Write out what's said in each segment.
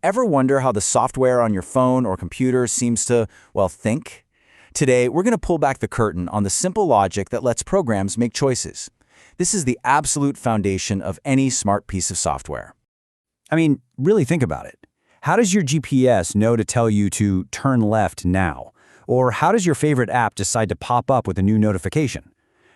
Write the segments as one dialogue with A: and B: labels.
A: Ever wonder how the software on your phone or computer seems to, well, think? Today, we're going to pull back the curtain on the simple logic that lets programs make choices. This is the absolute foundation of any smart piece of software.
B: I mean, really think about it. How does your GPS know to tell you to turn left now? Or how does your favorite app decide to pop up with a new notification?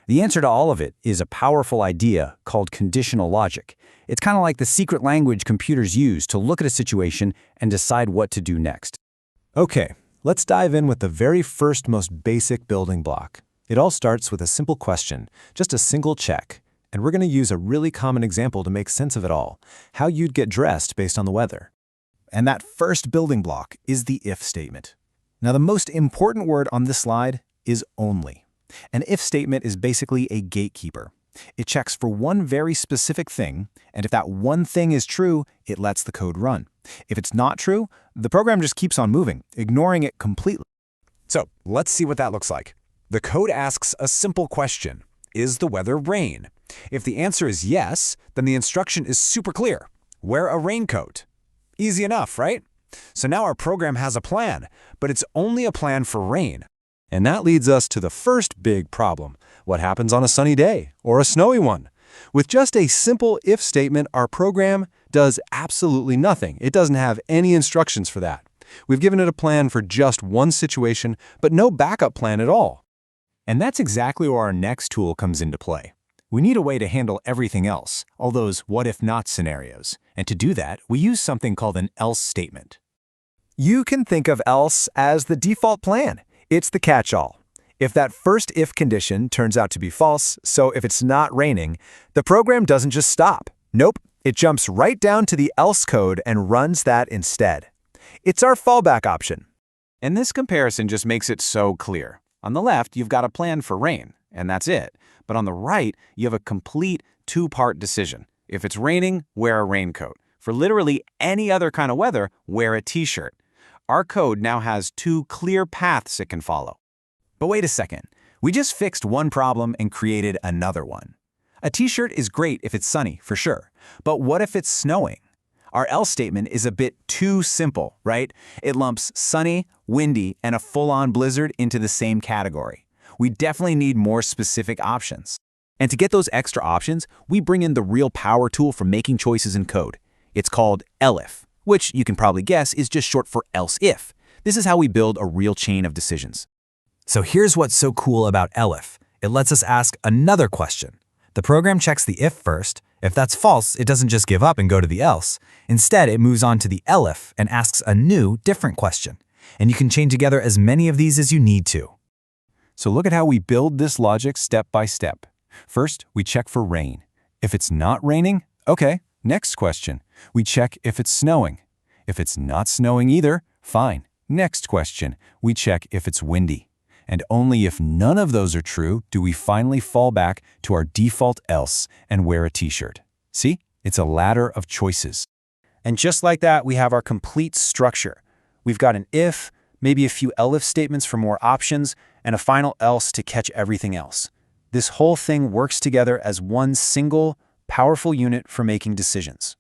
B: The answer to all of it is a powerful idea called conditional logic. It's kind of like the secret language computers use to look at a situation and decide what to do next.
C: Okay, let's dive in with the very first, most basic building block. It all starts with a simple question, just a single check. And we're going to use a really common example to make sense of it all, how you'd get dressed based on the weather. And that first building block is the if statement. Now, the most important word on this slide is only. An if statement is basically a gatekeeper. It checks for one very specific thing, and if that one thing is true, it lets the code run. If it's not true, the program just keeps on moving, ignoring it completely. So, let's see what that looks like. The code asks a simple question. Is the weather rain? If the answer is yes, then the instruction is super clear. Wear a raincoat. Easy enough, right? So now our program has a plan, but it's only a plan for rain. And that leads us to the first big problem. What happens on a sunny day or a snowy one? With just a simple if statement, our program does absolutely nothing. It doesn't have any instructions for that. We've given it a plan for just one situation, but no backup plan at all. And that's exactly where our next tool comes into play. We need a way to handle everything else, all those what-if-not scenarios. And to do that, we use something called an else statement. You can think of else as the default plan. It's the catch-all. If that first if condition turns out to be false, so if it's not raining, the program doesn't just stop. Nope, it jumps right down to the else code and runs that instead. It's our fallback option. And this comparison just makes it so clear. On the left, you've got a plan for rain, and that's it. But on the right, you have a complete two-part decision. If it's raining, wear a raincoat. For literally any other kind of weather, wear a t-shirt. Our code now has two clear paths it can follow. But wait a second. We just fixed one problem and created another one. A t-shirt is great if it's sunny, for sure. But what if it's snowing? Our else statement is a bit too simple, right? It lumps sunny, windy, and a full-on blizzard into the same category. We definitely need more specific options. And to get those extra options, we bring in the real power tool for making choices in code. It's called elif, which you can probably guess is just short for else if. This is how we build a real chain of decisions. So here's what's so cool about elif. It lets us ask another question. The program checks the if first. If that's false, it doesn't just give up and go to the else. Instead, it moves on to the elif and asks a new, different question. And you can chain together as many of these as you need to. So look at how we build this logic step by step. First, we check for rain. If it's not raining, okay, next question. We check if it's snowing. If it's not snowing either, fine. Next question. We check if it's windy. And only if none of those are true do we finally fall back to our default else and wear a t-shirt. See? It's a ladder of choices. And just like that, we have our complete structure. We've got an if, maybe a few elif statements for more options, and a final else to catch everything else. This whole thing works together as one single, powerful unit for making decisions.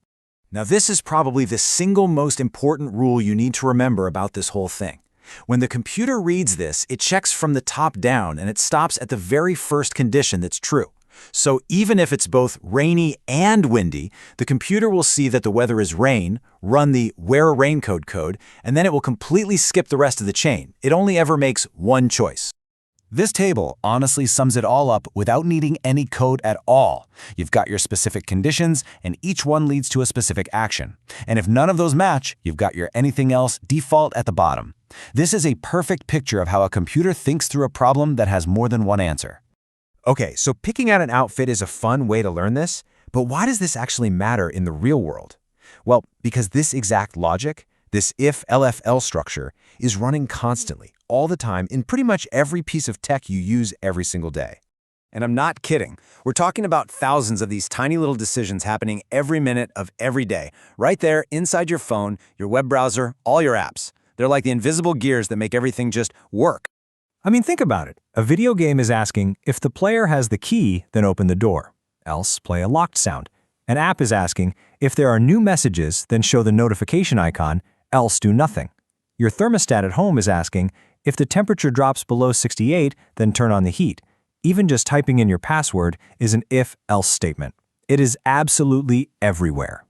C: Now, this is probably the single most important rule you need to remember about this whole thing. When the computer reads this, it checks from the top down and it stops at the very first condition that's true. So even if it's both rainy and windy, the computer will see that the weather is rain, run the wear a raincoat code, and then it will completely skip the rest of the chain. It only ever makes one choice. This table honestly sums it all up without needing any code at all. You've got your specific conditions, and each one leads to a specific action. And if none of those match, you've got your anything else default at the bottom. This is a perfect picture of how a computer thinks through a problem that has more than one answer. Okay, so picking out an outfit is a fun way to learn this, but why does this actually matter in the real world? Well, because this exact logic, this if-elif-el structure, is running constantly, all the time, in pretty much every piece of tech you use every single day. And I'm not kidding. We're talking about thousands of these tiny little decisions happening every minute of every day, right there inside your phone, your web browser, all your apps. They're like the invisible gears that make everything just work. I mean, think about it. A video game is asking, if the player has the key, then open the door. Else, play a locked sound.
B: An app is asking, if there are new messages, then show the notification icon, else do nothing. Your thermostat at home is asking, if the temperature drops below 68, then turn on the heat. Even just typing in your password is an if-else statement. It is absolutely everywhere.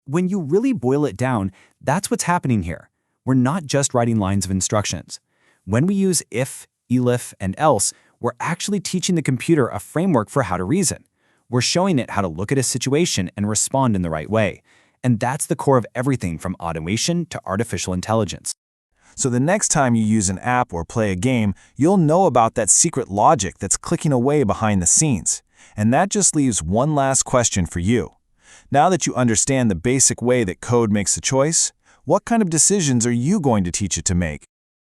A: When you really boil it down, that's what's happening here. We're not just writing lines of instructions. When we use if, elif, and else, we're actually teaching the computer a framework for how to reason. We're showing it how to look at a situation and respond in the right way. And that's the core of everything from automation to artificial intelligence.
C: So the next time you use an app or play a game, you'll know about that secret logic that's clicking away behind the scenes. And that just leaves one last question for you. Now that you understand the basic way that code makes a choice, what kind of decisions are you going to teach it to make?